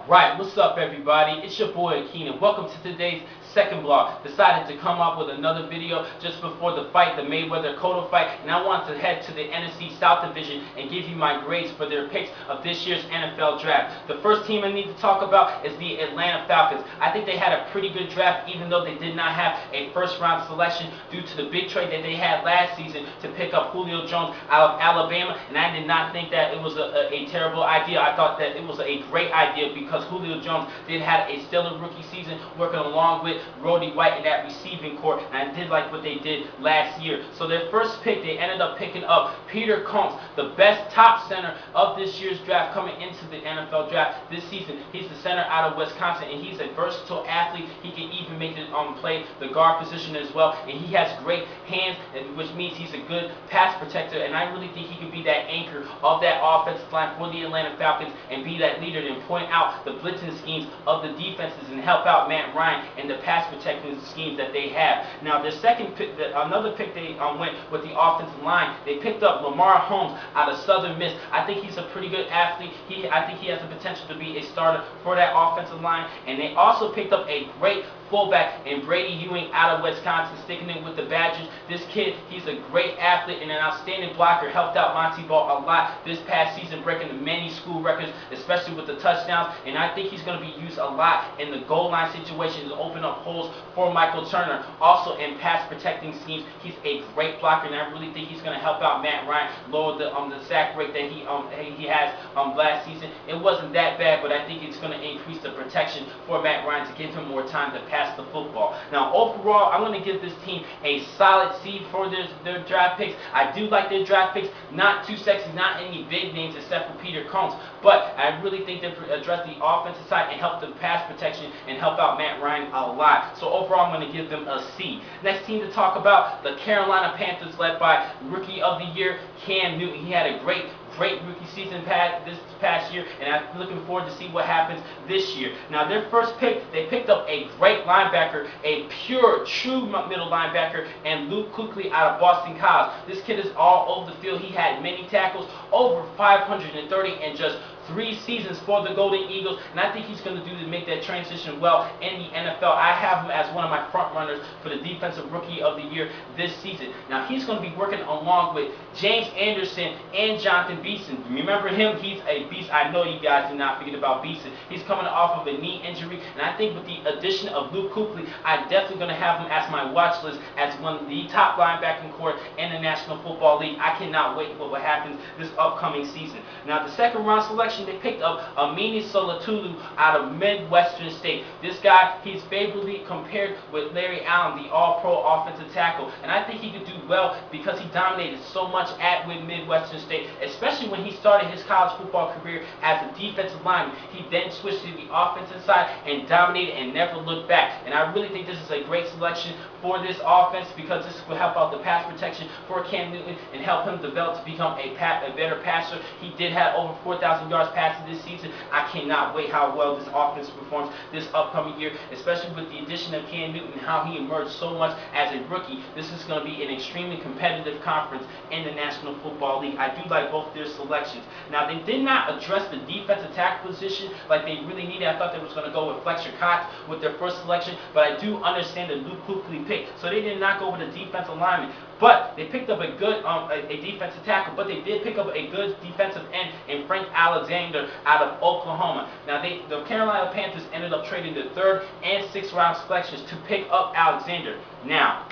Alright, what's up everybody? It's your boy Keenan. Welcome to today's second vlog. Decided to come up with another video just before the fight, the Mayweather-Cotto fight, and I want to head to the NFC South division and give you my grades for their picks of this year's NFL draft. The first team I need to talk about is the Atlanta Falcons. I think they had a pretty good draft even though they did not have a first round selection due to the big trade that they had last season to pick up Julio Jones out of Alabama, and I did not think that it was a terrible idea. I thought that it was a great idea because Julio Jones did have a stellar rookie season working along with Roddy White in that receiving corps, and I did like what they did last year. So their first pick, they ended up picking up Peter Combs, the best top center of this year's draft coming into the NFL draft this season. He's the center out of Wisconsin, and he's a versatile athlete. He can even make it play the guard position as well, and he has great hands, which means he's a good pass protector, and I really think he could be that anchor of that offensive line for the Atlanta Falcons and be that leader and point out the blitzing schemes of the defenses and help out Matt Ryan and the pass protecting schemes that they have. Now, their second pick, another pick they went with the offensive line. They picked up Lamar Holmes out of Southern Miss. I think he's a pretty good athlete. I think he has the potential to be a starter for that offensive line. And they also picked up a great fullback in Brady Ewing out of Wisconsin, sticking in with the Badgers. This kid, he's a great athlete and an outstanding blocker. Helped out Monty Ball a lot this past season, breaking the many school records, especially with the touchdowns. And I think he's going to be used a lot in the goal line situations to open up holes for Michael Turner. Also in pass protecting schemes, he's a great blocker, and I really think he's going to help out Matt Ryan lower the sack rate that he has last season. It wasn't that bad, but I think it's going to increase the protection for Matt Ryan to give him more time to pass the football. Now, overall, I'm going to give this team a solid C for their draft picks. I do like their draft picks. Not too sexy, not any big names except for Peter Combs, but I really think they address the offensive side and help the pass protection and help out Matt Ryan a lot. So overall, I'm going to give them a C. Next team to talk about, the Carolina Panthers, led by Rookie of the Year, Cam Newton. He had a great rookie season this past year, and I'm looking forward to see what happens this year. Now, their first pick, they picked up a great linebacker, a pure, true middle linebacker, and Luke Kuechly out of Boston College. This kid is all over the field. He had many tackles, over 530 in just 3 seasons for the Golden Eagles, and I think he's going to do to make that transition well in the NFL. I have him as one of my front runners for the Defensive Rookie of the Year this season. Now, he's going to be working along with James Anderson and Jonathan Beeson. Remember him? He's a beast. I know you guys do not forget about Beeson. He's coming off of a knee injury, and I think with the addition of Luke Kuechly, I'm definitely going to have him as my watch list as one of the top linebacking corps in the National Football League. I cannot wait for what happens this upcoming season. Now, the second round selection, they picked up Amini Solatulu out of Midwestern State. This guy, he's favorably compared with Larry Allen, the all-pro offensive tackle, and I think he could do well because he dominated so much with Midwestern State, especially when he started his college football career as a defensive lineman. He then switched to the offensive side and dominated and never looked back, and I really think this is a great selection for this offense because this will help out the pass protection for Cam Newton and help him develop to become a better passer. He did have over 4,000 yards passing this season. I cannot wait how well this offense performs this upcoming year, especially with the addition of Cam Newton and how he emerged so much as a rookie. This is going to be an extremely competitive conference in the National Football League. I do like both their selections. Now, they did not address the defensive tackle position like they really needed. I thought they was going to go with Fletcher Cox with their first selection, but I do understand the Luke Kuechly pick, so they did not go with a defensive lineman. But they picked up a good a defensive tackle, but they did pick up a good defensive end in Frank Alexander out of Oklahoma. Now, the Carolina Panthers ended up trading the 3rd and 6th round selections to pick up Alexander. Now,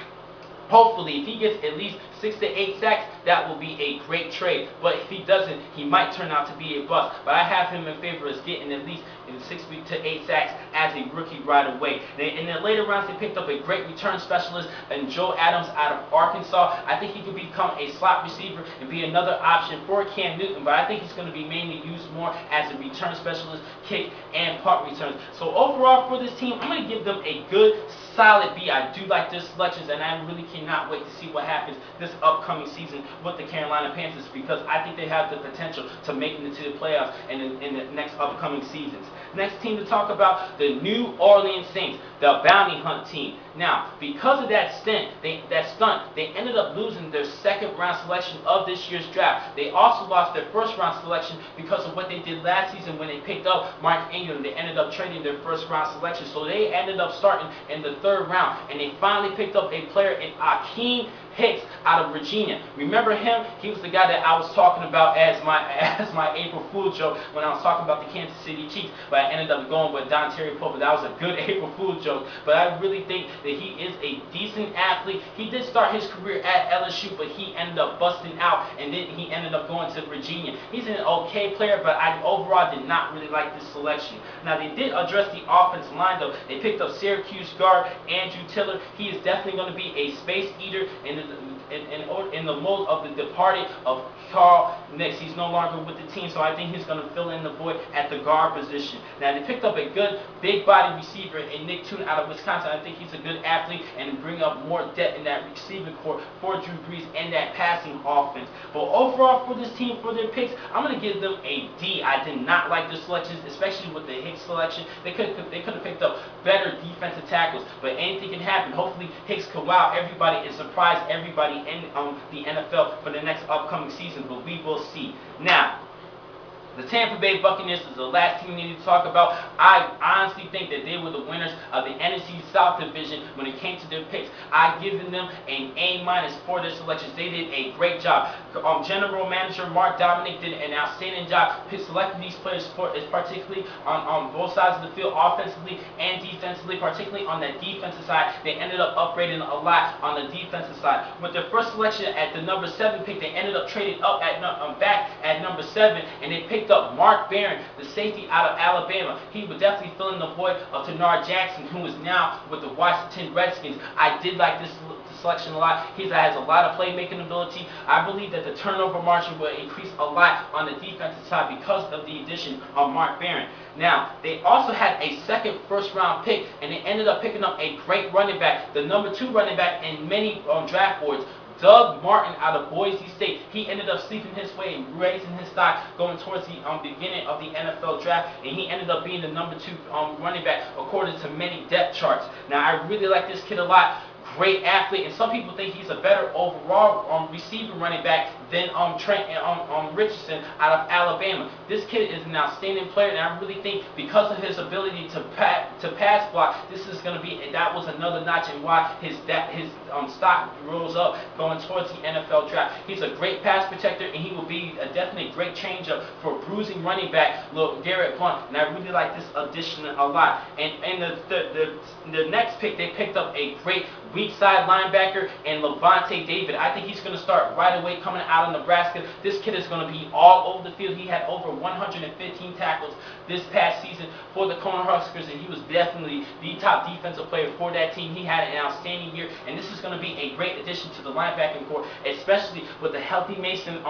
hopefully, if he gets at least 6 to 8 sacks, that will be a great trade. But if he doesn't, he might turn out to be a bust. But I have him in favor of getting at least 6 to 8 sacks as a rookie right away. In the later rounds, they picked up a great return specialist in Joe Adams out of Arkansas. I think he could become a slot receiver and be another option for Cam Newton, but I think he's going to be mainly used more as a return specialist, kick and punt returns. So overall for this team, I'm going to give them a good, solid B. I do like their selections, and I really cannot wait to see what happens this this upcoming season with the Carolina Panthers, because I think they have the potential to make it into the playoffs in the next upcoming seasons. Next team to talk about, the New Orleans Saints, the bounty hunt team. Now, because of that stunt, they ended up losing their second round selection of this year's draft. They also lost their first round selection because of what they did last season when they picked up Mark Ingram. They ended up trading their first round selection, so they ended up starting in the third round, and they finally picked up a player in Akeem Hicks out of Virginia. Remember him? He was the guy that I was talking about as my April Fool joke when I was talking about the Kansas City Chiefs, but I ended up going with Dontari Pope. That was a good April Fool joke, but I really think that he is a decent athlete. He did start his career at LSU, but he ended up busting out, and then he ended up going to Virginia. He's an okay player, but I overall did not really like this selection. Now, they did address the offensive line, though. They picked up Syracuse guard Andrew Tiller. He is definitely going to be a space eater in the mold of the departed of Carl Nicks. He's no longer with the team, so I think he's going to fill in the void at the guard position. Now, they picked up a good big body receiver in Nick Toon out of Wisconsin. I think he's a good athlete and bring up more depth in that receiving core for Drew Brees and that passing offense. But overall for this team, for their picks, I'm going to give them a D. I did not like the selections, especially with the Hicks selection. They could have picked up better defensive tackles, but anything can happen. Hopefully Hicks could wow everybody and surprise everybody in the NFL for the next upcoming season, but we will see. Now, the Tampa Bay Buccaneers is the last team we need to talk about. I honestly think that they were the winners of the NFC South division when it came to their picks. I've given them an A- for their selections. They did a great job. General Manager Mark Dominic did an outstanding job selecting these players, particularly on both sides of the field, offensively and defensively, particularly on that defensive side. They ended up upgrading a lot on the defensive side. With their first selection at the number 7 pick, they ended up trading up back at number 7, and they picked up Mark Barron, the safety out of Alabama. He would definitely fill in the void of Tanard Jackson, who is now with the Washington Redskins. I did like this selection a lot. He has a lot of playmaking ability. I believe that the turnover margin will increase a lot on the defensive side because of the addition of Mark Barron. Now, they also had a second first-round pick, and they ended up picking up a great running back, the number 2 running back in many draft boards, Doug Martin out of Boise State. He ended up sleeping his way and raising his stock going towards the beginning of the NFL draft, and he ended up being the number 2 running back according to many depth charts. Now, I really like this kid a lot. Great athlete, and some people think he's a better overall receiver running back than Trent Richardson out of Alabama. This kid is an outstanding player, and I really think because of his ability to pass block, this is going to be, that was another notch in why his stock rose up going towards the NFL draft. He's a great pass protector, and he will be a definitely great changeup for bruising running back Garrett Blount, and I really like this addition a lot. And the next pick, they picked up a great weak side linebacker and Levante David. I think he's going to start right away coming out of Nebraska. This kid is going to be all over the field. He had over 115 tackles this past season for the Cornhuskers, and he was definitely the top defensive player for that team. He had an outstanding year, and this is going to be a great addition to the linebacking corps, especially with the healthy Mason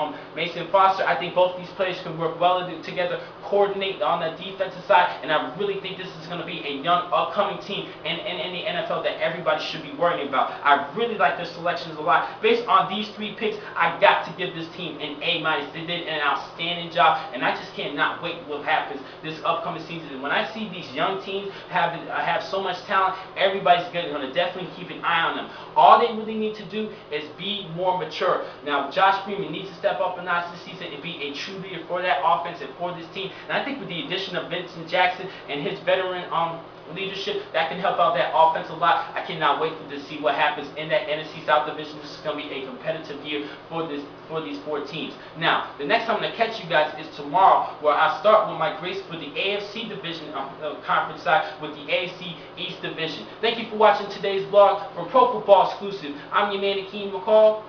Foster. I think both these players can work well together, coordinate on the defensive side, and I really think this is going to be a young, upcoming team in the NFL that everybody should be worrying about. I really like their selections a lot. Based on these 3 picks, I got to give this team an A-. They did an outstanding job, and I just cannot wait what happens this upcoming season. When I see these young teams have so much talent, everybody's going to definitely keep an eye on them. All they really need to do is be more mature. Now, Josh Freeman needs to step up a notch this season and be a true leader for that offense and for this team. And I think with the addition of Vincent Jackson and his veteran leadership, that can help out that offense a lot. I cannot wait to see what happens in that NFC South division. This is going to be a competitive year for these 4 teams. Now, the next time I'm going to catch you guys is tomorrow, where I start with my grades for the AFC division conference side with the AFC East division. Thank you for watching today's vlog from Pro Football Exclusive. I'm your man, Akeem McCall.